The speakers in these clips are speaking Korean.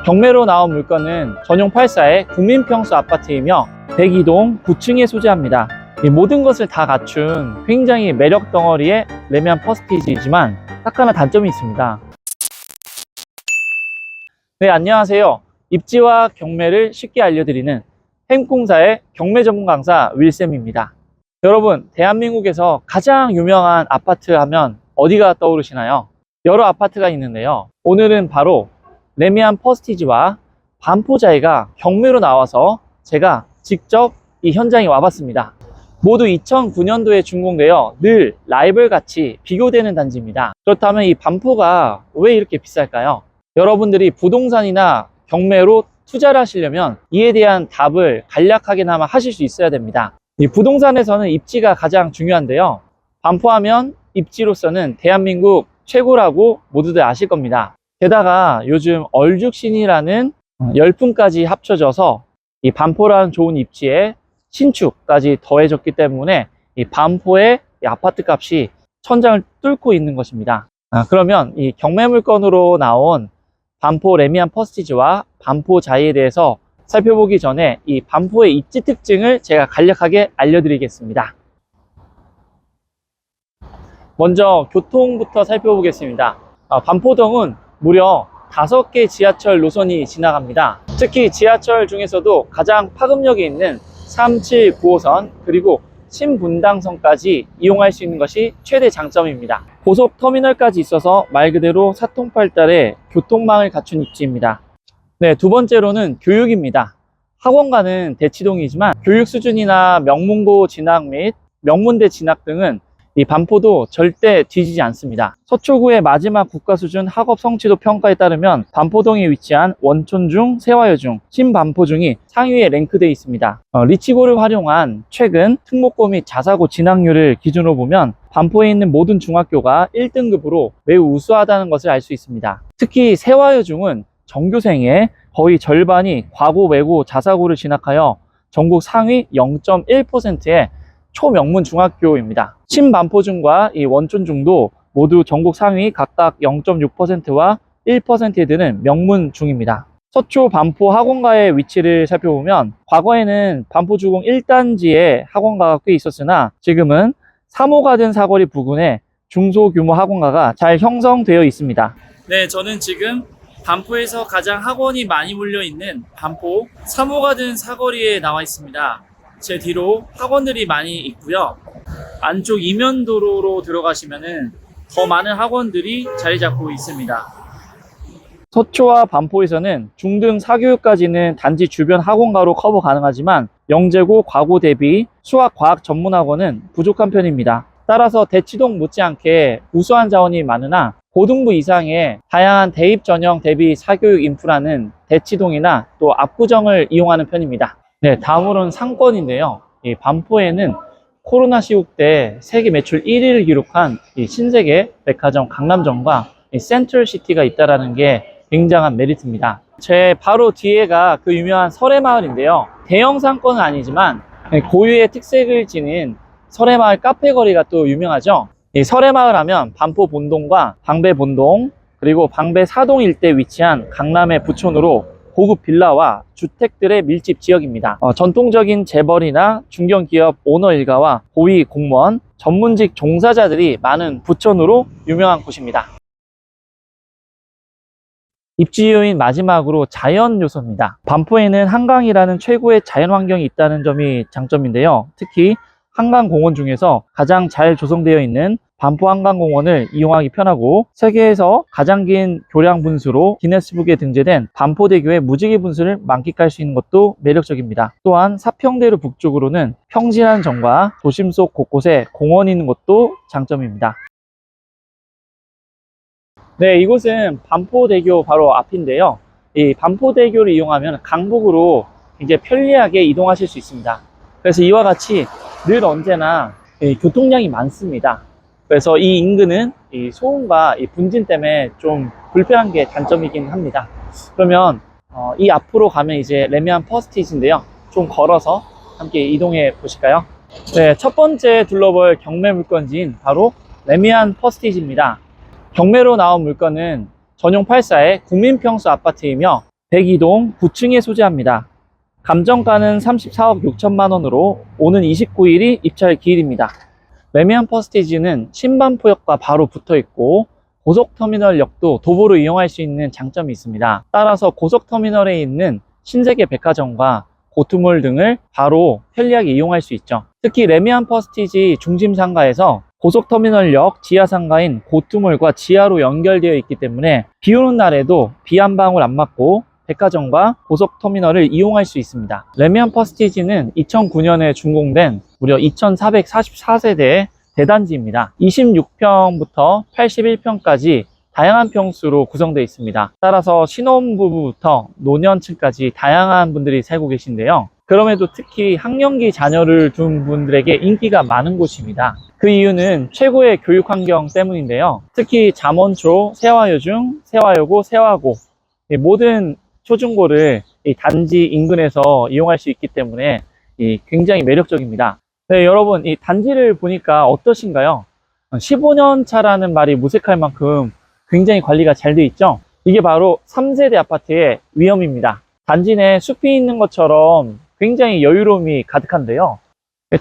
경매로 나온 물건은 전용 8사의 국민평수 아파트이며 102동 9층에 소재합니다. 이 모든 것을 다 갖춘 굉장히 매력 덩어리의 레미안 퍼스티지이지만 딱 하나 단점이 있습니다. 네, 안녕하세요. 입지와 경매를 쉽게 알려드리는 햄공사의 경매 전문 강사 윌쌤입니다. 여러분, 대한민국에서 가장 유명한 아파트 하면 어디가 떠오르시나요? 여러 아파트가 있는데요. 오늘은 바로 레미안 퍼스티지와 반포자이가 경매로 나와서 제가 직접 이 현장에 와봤습니다. 모두 2009년도에 준공되어 늘 라이벌같이 비교되는 단지입니다. 그렇다면 이 반포가 왜 이렇게 비쌀까요? 여러분들이 부동산이나 경매로 투자를 하시려면 이에 대한 답을 간략하게나마 하실 수 있어야 됩니다. 이 부동산에서는 입지가 가장 중요한데요. 반포하면 입지로서는 대한민국 최고라고 모두들 아실 겁니다. 게다가 요즘 얼죽신이라는 열풍까지 합쳐져서 이 반포라는 좋은 입지에 신축까지 더해졌기 때문에 이 반포의 이 아파트 값이 천장을 뚫고 있는 것입니다. 그러면 이 경매 물건으로 나온 반포 레미안 퍼스티지와 반포자이에 대해서 살펴보기 전에 이 반포의 입지 특징을 제가 간략하게 알려드리겠습니다. 먼저 교통부터 살펴보겠습니다. 반포동은 무려 5개 지하철 노선이 지나갑니다. 특히 지하철 중에서도 가장 파급력이 있는 3, 7, 9호선 그리고 신분당선까지 이용할 수 있는 것이 최대 장점입니다. 고속 터미널까지 있어서 말 그대로 사통팔달의 교통망을 갖춘 입지입니다. 네, 두 번째로는 교육입니다. 학원가는 대치동이지만 교육 수준이나 명문고 진학 및 명문대 진학 등은 이 반포도 절대 뒤지지 않습니다. 서초구의 마지막 국가수준 학업 성취도 평가에 따르면 반포동에 위치한 원촌중, 세화여중, 신반포중이 상위에 랭크되어 있습니다. 리치고를 활용한 최근 특목고 및 자사고 진학률을 기준으로 보면 반포에 있는 모든 중학교가 1등급으로 매우 우수하다는 것을 알 수 있습니다. 특히 세화여중은 전교생의 거의 절반이 과고, 외고, 자사고를 진학하여 전국 상위 0.1%의 초명문 중학교입니다. 신반포중과 이 원촌중도 모두 전국 상위 각각 0.6%와 1%에 드는 명문중입니다. 서초 반포 학원가의 위치를 살펴보면 과거에는 반포주공 1단지에 학원가가 꽤 있었으나 지금은 3호 가든 사거리 부근에 중소규모 학원가가 잘 형성되어 있습니다. 네, 저는 지금 반포에서 가장 학원이 많이 몰려있는 반포 3호 가든 사거리에 나와 있습니다. 제 뒤로 학원들이 많이 있고요. 안쪽 이면도로로 들어가시면은 더 많은 학원들이 자리 잡고 있습니다. 서초와 반포에서는 중등 사교육까지는 단지 주변 학원가로 커버 가능하지만 영재고, 과고 대비 수학, 과학 전문 학원은 부족한 편입니다. 따라서 대치동 못지않게 우수한 자원이 많으나 고등부 이상의 다양한 대입 전형 대비 사교육 인프라는 대치동이나 또 압구정을 이용하는 편입니다. 네, 다음으로는 상권인데요. 이 반포에는 코로나 시국 때 세계 매출 1위를 기록한 이 신세계 백화점 강남점과 이 센트럴시티가 있다는 게 굉장한 메리트입니다. 제 바로 뒤에가 그 유명한 설해마을인데요. 대형 상권은 아니지만 고유의 특색을 지닌 설해마을 카페거리가 또 유명하죠. 이 설해마을 하면 반포 본동과 방배 본동 그리고 방배 사동 일대에 위치한 강남의 부촌으로 고급 빌라와 주택들의 밀집 지역입니다. 전통적인 재벌이나 중견기업 오너 일가와 고위 공무원, 전문직 종사자들이 많은 부촌으로 유명한 곳입니다. 입지 요인 마지막으로 자연 요소입니다. 반포에는 한강이라는 최고의 자연 환경이 있다는 점이 장점인데요. 특히 한강공원 중에서 가장 잘 조성되어 있는 반포 한강공원을 이용하기 편하고 세계에서 가장 긴 교량 분수로 기네스북에 등재된 반포대교의 무지개 분수를 만끽할 수 있는 것도 매력적입니다. 또한 사평대로 북쪽으로는 평진한 정과 도심 속 곳곳에 공원이 있는 것도 장점입니다. 네, 이곳은 반포대교 바로 앞인데요. 이 반포대교를 이용하면 강북으로 굉장히 편리하게 이동하실 수 있습니다. 그래서 이와 같이 늘 언제나 교통량이 많습니다. 그래서 이 인근은 이 소음과 이 분진 때문에 좀 불편한 게 단점이긴 합니다. 그러면 이 앞으로 가면 이제 레미안 퍼스티지인데요. 좀 걸어서 함께 이동해 보실까요? 네, 첫 번째 둘러볼 경매 물건지인 바로 레미안 퍼스티지입니다. 경매로 나온 물건은 전용 8사의 국민평수 아파트이며 102동 9층에 소재합니다. 감정가는 34억 6천만 원으로 오는 29일이 입찰 기일입니다. 레미안 퍼스티지는 신반포역과 바로 붙어 있고 고속터미널역도 도보로 이용할 수 있는 장점이 있습니다. 따라서 고속터미널에 있는 신세계 백화점과 고투몰 등을 바로 편리하게 이용할 수 있죠. 특히 레미안 퍼스티지 중심상가에서 고속터미널역 지하상가인 고투몰과 지하로 연결되어 있기 때문에 비 오는 날에도 비 한 방울 안 맞고 백화점과 고속터미널을 이용할 수 있습니다. 레미안 퍼스티지는 2009년에 준공된 무려 2444세대의 대단지입니다. 26평부터 81평까지 다양한 평수로 구성되어 있습니다. 따라서 신혼부부부터 노년층까지 다양한 분들이 살고 계신데요. 그럼에도 특히 학령기 자녀를 둔 분들에게 인기가 많은 곳입니다. 그 이유는 최고의 교육 환경 때문인데요. 특히 잠원초, 세화여중, 세화여고, 세화고 모든 초중고를 이 단지 인근에서 이용할 수 있기 때문에 굉장히 매력적입니다. 네, 여러분 이 단지를 보니까 어떠신가요? 15년 차라는 말이 무색할 만큼 굉장히 관리가 잘 돼 있죠. 이게 바로 3세대 아파트의 위험입니다. 단지 내 숲이 있는 것처럼 굉장히 여유로움이 가득한데요.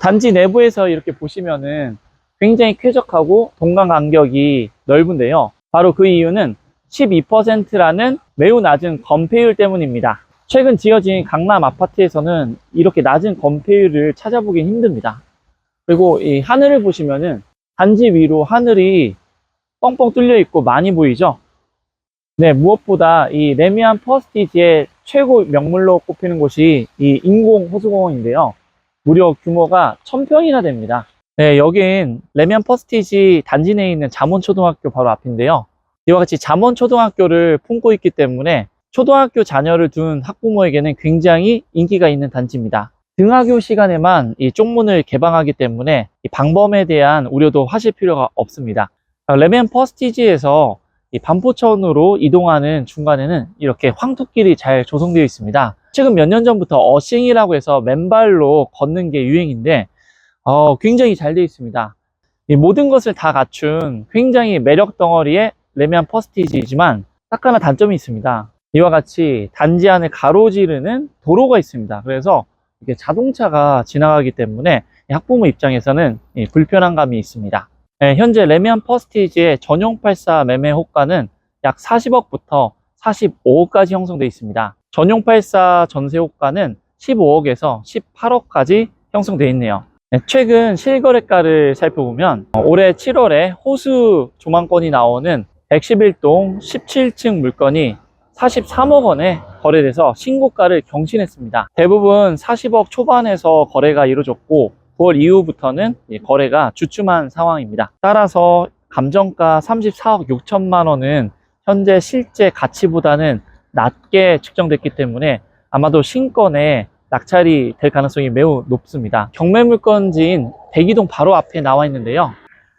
단지 내부에서 이렇게 보시면은 굉장히 쾌적하고 동간 간격이 넓은데요. 바로 그 이유는 12%라는 매우 낮은 건폐율 때문입니다. 최근 지어진 강남 아파트에서는 이렇게 낮은 건폐율을 찾아보긴 힘듭니다. 그리고 이 하늘을 보시면은 단지 위로 하늘이 뻥뻥 뚫려 있고 많이 보이죠? 네, 무엇보다 이 레미안 퍼스티지의 최고 명물로 꼽히는 곳이 이 인공 호수공원인데요. 무려 규모가 1000평이나 됩니다. 네, 여긴 레미안 퍼스티지 단지 내에 있는 잠원초등학교 바로 앞인데요. 이와 같이 잠원초등학교를 품고 있기 때문에 초등학교 자녀를 둔 학부모에게는 굉장히 인기가 있는 단지입니다. 등하교 시간에만 이 쪽문을 개방하기 때문에 이 방범에 대한 우려도 하실 필요가 없습니다. 레미안 퍼스티지에서 이 반포천으로 이동하는 중간에는 이렇게 황토길이 잘 조성되어 있습니다. 최근 몇 년 전부터 어싱이라고 해서 맨발로 걷는 게 유행인데 굉장히 잘 되어 있습니다. 이 모든 것을 다 갖춘 굉장히 매력 덩어리의 레미안 퍼스티지이지만 딱 하나 단점이 있습니다. 이와 같이 단지 안을 가로지르는 도로가 있습니다. 그래서 이게 자동차가 지나가기 때문에 학부모 입장에서는 불편한 감이 있습니다. 네, 현재 레미안 퍼스티지의 전용 84 매매 호가는 약 40억부터 45억까지 형성되어 있습니다. 전용 84 전세 호가는 15억에서 18억까지 형성되어 있네요. 네, 최근 실거래가를 살펴보면 올해 7월에 호수 조망권이 나오는 111동 17층 물건이 43억 원에 거래돼서 신고가를 경신했습니다. 대부분 40억 초반에서 거래가 이루어졌고 9월 이후부터는 거래가 주춤한 상황입니다. 따라서 감정가 34억 6천만 원은 현재 실제 가치보다는 낮게 측정됐기 때문에 아마도 신건에 낙찰이 될 가능성이 매우 높습니다. 경매 물건지인 102동 바로 앞에 나와 있는데요.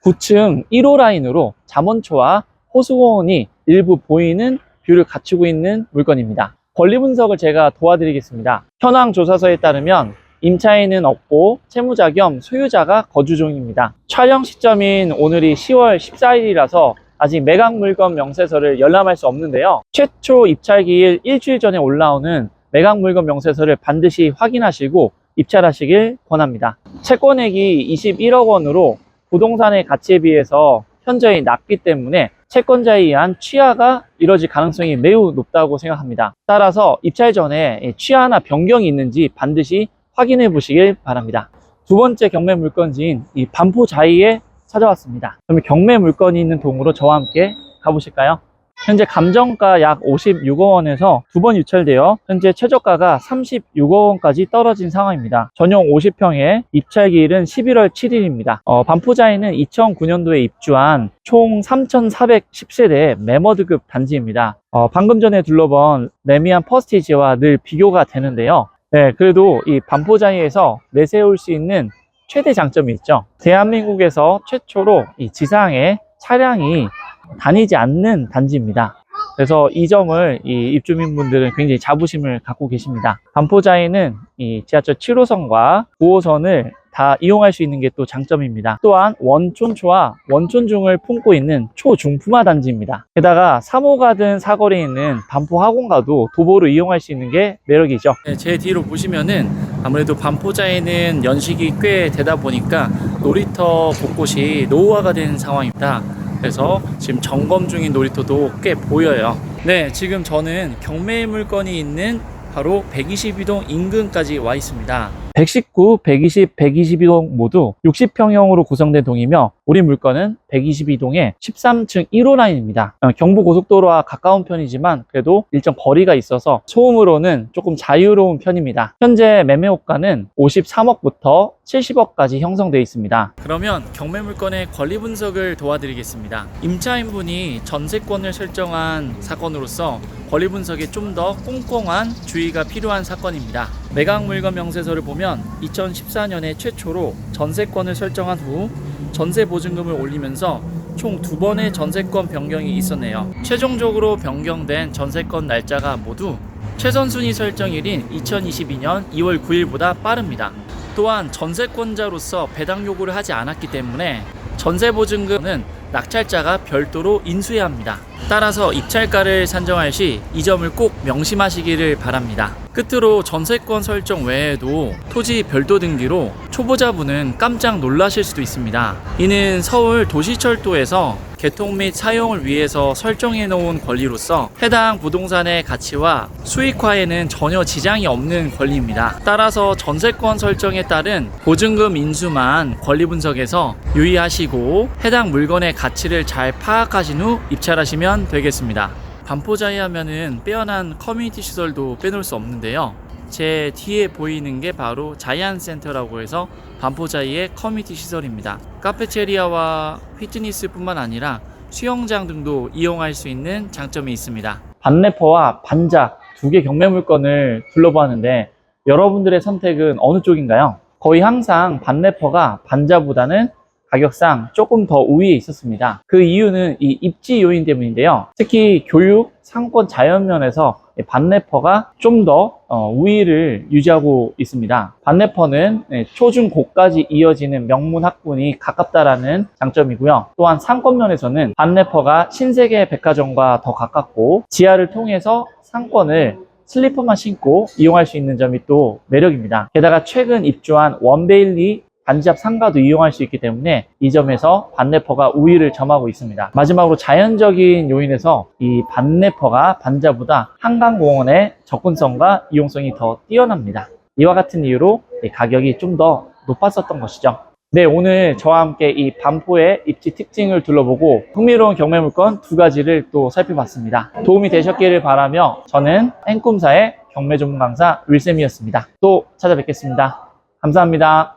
9층 1호 라인으로 잠원초와 호수공원이 일부 보이는 뷰를 갖추고 있는 물건입니다. 권리 분석을 제가 도와드리겠습니다. 현황 조사서에 따르면 임차인은 없고 채무자 겸 소유자가 거주 중입니다. 촬영 시점인 오늘이 10월 14일이라서 아직 매각 물건 명세서를 열람할 수 없는데요. 최초 입찰기일 일주일 전에 올라오는 매각 물건 명세서를 반드시 확인하시고 입찰하시길 권합니다. 채권액이 21억 원으로 부동산의 가치에 비해서 현저히 낮기 때문에 채권자에 의한 취하가 이뤄질 가능성이 매우 높다고 생각합니다. 따라서 입찰 전에 취하나 변경이 있는지 반드시 확인해 보시길 바랍니다. 두 번째 경매 물건지인 이 반포자이에 찾아왔습니다. 그럼 경매 물건이 있는 동으로 저와 함께 가보실까요? 현재 감정가 약 56억 원에서 두 번 유찰되어 현재 최저가가 36억 원까지 떨어진 상황입니다. 전용 50평에 입찰 기일은 11월 7일입니다. 반포자이는 2009년도에 입주한 총 3,410세대의 매머드급 단지입니다. 방금 전에 둘러본 레미안 퍼스티지와 늘 비교가 되는데요. 네, 그래도 이 반포자이에서 내세울 수 있는 최대 장점이 있죠. 대한민국에서 최초로 이 지상에 차량이 다니지 않는 단지입니다. 그래서 이 점을 이 입주민분들은 굉장히 자부심을 갖고 계십니다. 반포자이는 이 지하철 7호선과 9호선을 다 이용할 수 있는 게 또 장점입니다. 또한 원촌초와 원촌중을 품고 있는 초중품화 단지입니다. 게다가 3호 가든 사거리에 있는 반포 학원가도 도보로 이용할 수 있는 게 매력이죠. 네, 제 뒤로 보시면은 아무래도 반포자에는 연식이 꽤 되다 보니까 놀이터 곳곳이 노후화가 된 상황입니다. 그래서 지금 점검 중인 놀이터도 꽤 보여요. 네, 지금 저는 경매 물건이 있는 바로 122동 인근까지 와 있습니다. 119, 120, 122동 모두 60평형으로 구성된 동이며 우리 물건은 122동의 13층 1호 라인입니다. 경부고속도로와 가까운 편이지만 그래도 일정 거리가 있어서 소음으로는 조금 자유로운 편입니다. 현재 매매호가는 53억부터 70억까지 형성되어 있습니다. 그러면 경매 물건의 권리 분석을 도와드리겠습니다. 임차인분이 전세권을 설정한 사건으로서 권리 분석에 좀 더 꼼꼼한 주의가 필요한 사건입니다. 매각 물건 명세서를 보면 2014년에 최초로 전세권을 설정한 후 전세 보증금을 올리면서 총 2번의 전세권 변경이 있었네요. 최종적으로 변경된 전세권 날짜가 모두 최선순위 설정일인 2022년 2월 9일보다 빠릅니다. 또한 전세권자로서 배당 요구를 하지 않았기 때문에 전세 보증금은 낙찰자가 별도로 인수해야 합니다. 따라서 입찰가를 산정할 시 이 점을 꼭 명심하시기를 바랍니다. 끝으로 전세권 설정 외에도 토지 별도 등기로 초보자분은 깜짝 놀라실 수도 있습니다. 이는 서울 도시철도에서 개통 및 사용을 위해서 설정해 놓은 권리로서 해당 부동산의 가치와 수익화에는 전혀 지장이 없는 권리입니다. 따라서 전세권 설정에 따른 보증금 인수만 권리 분석에서 유의하시고 해당 물건의 가치를 잘 파악하신 후 입찰하시면 되겠습니다. 반포자이 하면은 빼어난 커뮤니티 시설도 빼놓을 수 없는데요. 제 뒤에 보이는 게 바로 자이언센터라고 해서 반포자이의 커뮤니티 시설입니다. 카페테리아와 피트니스뿐만 아니라 수영장 등도 이용할 수 있는 장점이 있습니다. 반래퍼와 반자 두 개 경매 물건을 둘러보았는데 여러분들의 선택은 어느 쪽인가요? 거의 항상 반래퍼가 반자보다는 가격상 조금 더 우위에 있었습니다. 그 이유는 이 입지 요인 때문인데요. 특히 교육, 상권, 자연면에서 반래퍼가 좀 더 우위를 유지하고 있습니다. 반래퍼는 초중 고까지 이어지는 명문 학군이 가깝다라는 장점이고요. 또한 상권면에서는 반래퍼가 신세계 백화점과 더 가깝고 지하를 통해서 상권을 슬리퍼만 신고 이용할 수 있는 점이 또 매력입니다. 게다가 최근 입주한 원베일리 단지 앞 상가도 이용할 수 있기 때문에 이 점에서 반래퍼가 우위를 점하고 있습니다. 마지막으로 자연적인 요인에서 이 반래퍼가 반자보다 한강공원의 접근성과 이용성이 더 뛰어납니다. 이와 같은 이유로 가격이 좀 더 높았었던 것이죠. 네, 오늘 저와 함께 이 반포의 입지 특징을 둘러보고 흥미로운 경매 물건 두 가지를 또 살펴봤습니다. 도움이 되셨기를 바라며 저는 N꿈사의 경매 전문 강사 윌쌤이었습니다. 또 찾아뵙겠습니다. 감사합니다.